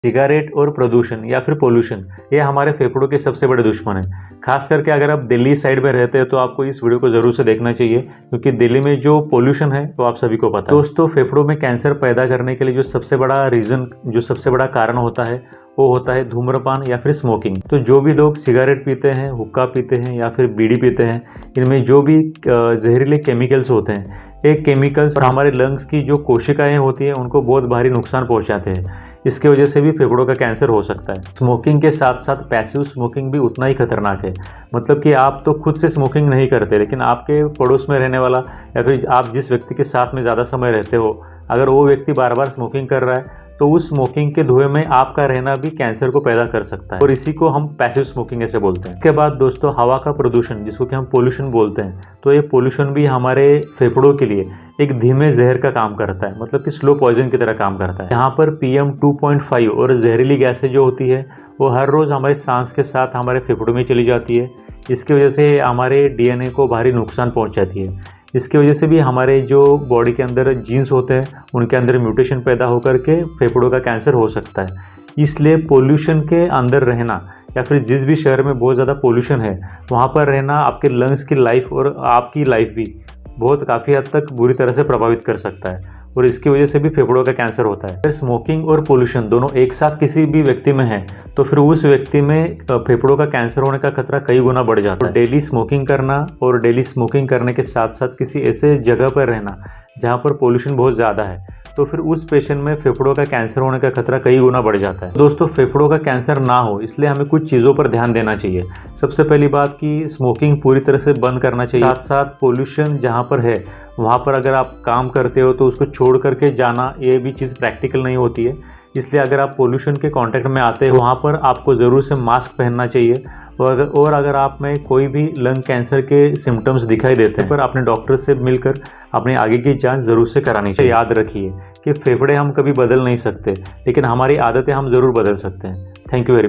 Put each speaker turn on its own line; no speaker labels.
Cigarette और प्रदूषण या फिर पोल्यूशन ये हमारे फेफड़ों के सबसे बड़े दुश्मन हैं। खास करके अगर आप दिल्ली साइड में रहते हैं तो आपको इस वीडियो को ज़रूर से देखना चाहिए, क्योंकि दिल्ली में जो पोल्यूशन है वो आप सभी को पता है। दोस्तों, फेफड़ों में कैंसर पैदा करने के लिए जो सबसे बड़ा कारण होता है वो होता है धूम्रपान या फिर स्मोकिंग। तो जो भी लोग सिगरेट पीते हैं, हुक्का पीते हैं या फिर बीड़ी पीते हैं, इनमें जो भी जहरीले केमिकल्स होते हैं, ये केमिकल्स हमारे लंग्स की जो कोशिकाएं होती हैं उनको बहुत भारी नुकसान पहुंचाते हैं। इसके वजह से भी फेफड़ों का कैंसर हो सकता है। स्मोकिंग के साथ साथ पैसिव स्मोकिंग भी उतना ही खतरनाक है। मतलब कि आप तो खुद से स्मोकिंग नहीं करते, लेकिन आपके पड़ोस में रहने वाला या फिर आप जिस व्यक्ति के साथ में ज़्यादा समय रहते हो, अगर वो व्यक्ति बार बार स्मोकिंग कर रहा है तो उस स्मोकिंग के धुएं में आपका रहना भी कैंसर को पैदा कर सकता है, और इसी को हम पैसिव स्मोकिंग ऐसे बोलते हैं। इसके बाद दोस्तों, हवा का प्रदूषण, जिसको कि हम पोल्यूशन बोलते हैं, तो ये पोल्यूशन भी हमारे फेफड़ों के लिए एक धीमे जहर का काम करता है, मतलब कि स्लो पॉइजन की तरह काम करता है। यहाँ पर PM 2.5 और जहरीली गैसें जो होती है वो हर रोज़ हमारे सांस के साथ हमारे फेफड़ों में चली जाती है। इसकी वजह से हमारे DNA को भारी नुकसान पहुँचाती है। इसकी वजह से भी हमारे जो बॉडी के अंदर जीन्स होते हैं उनके अंदर म्यूटेशन पैदा होकर के फेफड़ों का कैंसर हो सकता है। इसलिए पोल्यूशन के अंदर रहना या फिर जिस भी शहर में बहुत ज़्यादा पोल्यूशन है वहाँ पर रहना आपके लंग्स की लाइफ और आपकी लाइफ भी बहुत काफ़ी हद तक बुरी तरह से प्रभावित कर सकता है, और इसकी वजह से भी फेफड़ों का कैंसर होता है। अगर स्मोकिंग और पोल्यूशन दोनों एक साथ किसी भी व्यक्ति में है तो फिर उस व्यक्ति में फेफड़ों का कैंसर होने का खतरा कई गुना बढ़ जाता है। डेली स्मोकिंग करना और डेली स्मोकिंग करने के साथ साथ किसी ऐसे जगह पर रहना जहाँ पर पोल्यूशन बहुत ज़्यादा है, तो फिर उस पेशेंट में फेफड़ों का कैंसर होने का खतरा कई गुना बढ़ जाता है। दोस्तों, फेफड़ों का कैंसर ना हो इसलिए हमें कुछ चीज़ों पर ध्यान देना चाहिए। सबसे पहली बात कि स्मोकिंग पूरी तरह से बंद करना चाहिए। साथ साथ पोल्यूशन जहाँ पर है वहाँ पर अगर आप काम करते हो तो उसको छोड़ करके जाना, ये भी चीज़ प्रैक्टिकल नहीं होती है। इसलिए अगर आप पोल्यूशन के कांटेक्ट में आते हो वहाँ पर आपको ज़रूर से मास्क पहनना चाहिए, और अगर आप में कोई भी लंग कैंसर के सिम्टम्स दिखाई देते हैं पर अपने डॉक्टर से मिलकर अपने आगे की जांच ज़रूर से करानी चाहिए। याद रखिए कि फेफड़े हम कभी बदल नहीं सकते, लेकिन हमारी आदतें हम ज़रूर बदल सकते हैं। Thank you very much.